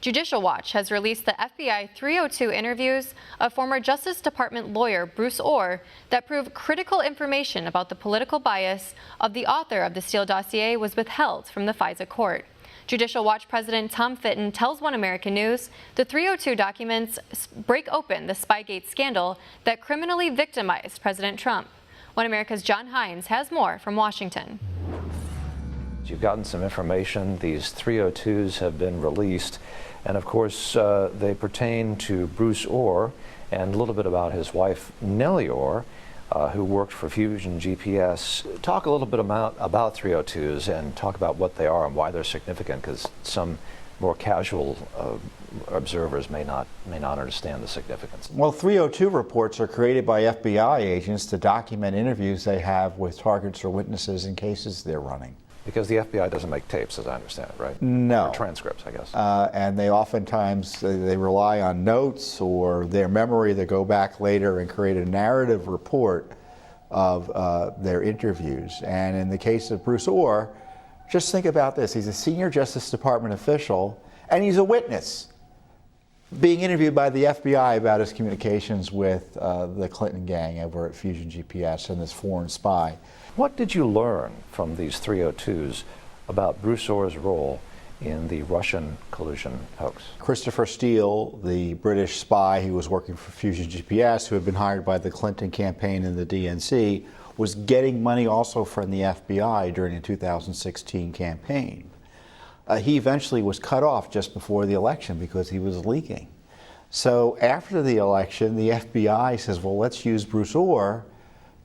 Judicial Watch has released the FBI 302 interviews of former Justice Department lawyer Bruce Ohr that prove critical information about the political bias of the author of the Steele dossier was withheld from the FISA court. Judicial Watch President Tom Fitton tells One American News the 302 documents break open the Spygate scandal that criminally victimized President Trump. One America's John Hines has more from Washington. You've gotten some information. These 302s have been released. And of course, they pertain to Bruce Ohr and a little bit about his wife, Nellie Ohr, who worked for Fusion GPS. Talk a little bit about 302s and talk about what they are and why they're significant, because some more casual observers may not understand the significance. Well, 302 reports are created by FBI agents to document interviews they have with targets or witnesses in cases they're running. Because the FBI doesn't make tapes, as I understand it, right? No. Or transcripts, I guess. And they oftentimes, they rely on notes or their memory that go back later and create a narrative report of their interviews. And in the case of Bruce Ohr, just think about this. He's a senior Justice Department official, and he's a witness being interviewed by the FBI about his communications with the Clinton gang over at Fusion GPS and this foreign spy. What did you learn from these 302s about Bruce Ohr's role in the Russian collusion hoax? Christopher Steele, the British spy who was working for Fusion GPS, who had been hired by the Clinton campaign and the DNC, was getting money also from the FBI during the 2016 campaign. He eventually was cut off just before the election because he was leaking. So after the election, the FBI says, well, let's use Bruce Ohr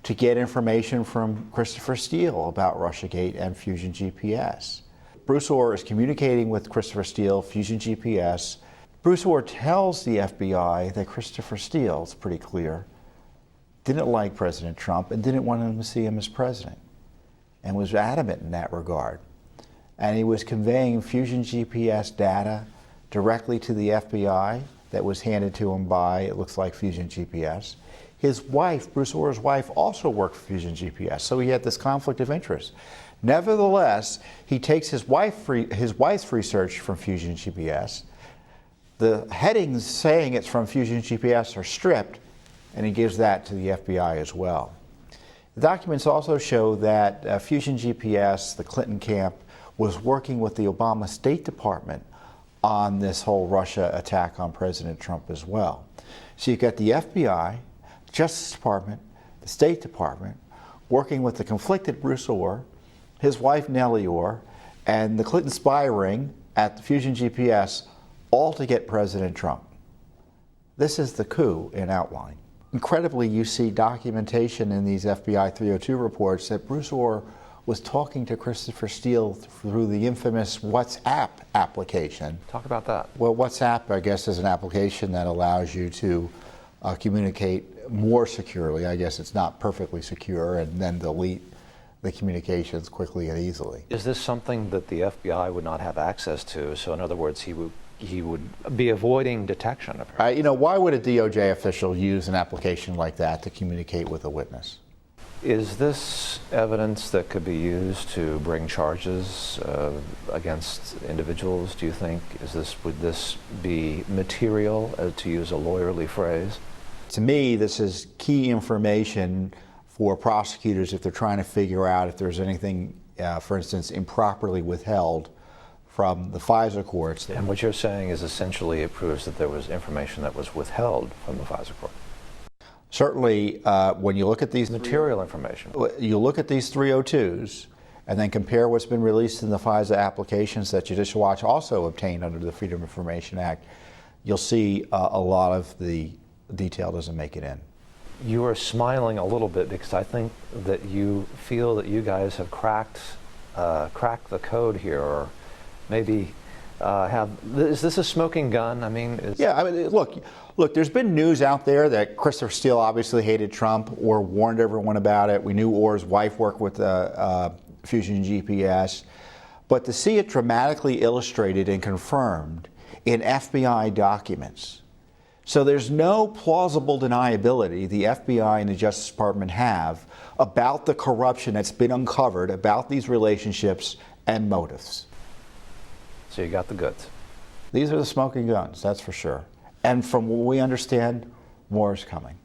to get information from Christopher Steele about Russiagate and Fusion GPS. Bruce Ohr is communicating with Christopher Steele, Fusion GPS. Bruce Ohr tells the FBI that Christopher Steele, it's pretty clear, didn't like President Trump and didn't want him to see him as president, and was adamant in that regard. And he was conveying Fusion GPS data directly to the FBI that was handed to him by, it looks like, Fusion GPS. His wife, Bruce Ohr's wife, also worked for Fusion GPS, so he had this conflict of interest. Nevertheless, he takes his wife's research from Fusion GPS. The headings saying it's from Fusion GPS are stripped, and he gives that to the FBI as well. The documents also show that Fusion GPS, the Clinton camp, was working with the Obama State Department on this whole Russia attack on President Trump as well. So you've got the FBI, Justice Department, the State Department, working with the conflicted Bruce Ohr, his wife Nellie Ohr, and the Clinton spy ring at the Fusion GPS, all to get President Trump. This is the coup in outline. Incredibly, you see documentation in these FBI 302 reports that Bruce Ohr was talking to Christopher Steele through the infamous WhatsApp application. Talk about that. Well, WhatsApp, I guess, is an application that allows you to communicate more securely. I guess it's not perfectly secure, and then delete the communications quickly and easily. Is this something that the FBI would not have access to? So in other words, he would be avoiding detection. You know, why would a DOJ official use an application like that to communicate with a witness? Is this evidence that could be used to bring charges against individuals, do you think? Would this be material, to use a lawyerly phrase? To me, this is key information for prosecutors if they're trying to figure out if there's anything, for instance, improperly withheld from the FISA courts. And what you're saying is essentially it proves that there was information that was withheld from the FISA court. Certainly, when you look at these material information, you look at these 302s and then compare what's been released in the FISA applications that Judicial Watch also obtained under the Freedom of Information Act, you'll see a lot of the detail doesn't make it in. You are smiling a little bit because I think that you feel that you guys have cracked the code here, or maybe is this a smoking gun? I mean, look, there's been news out there that Christopher Steele obviously hated Trump or warned everyone about it. We knew Ohr's wife worked with Fusion GPS. But to see it dramatically illustrated and confirmed in FBI documents. So there's no plausible deniability the FBI and the Justice Department have about the corruption that's been uncovered about these relationships and motives. So you got the goods. These are the smoking guns, that's for sure. And from what we understand, more is coming.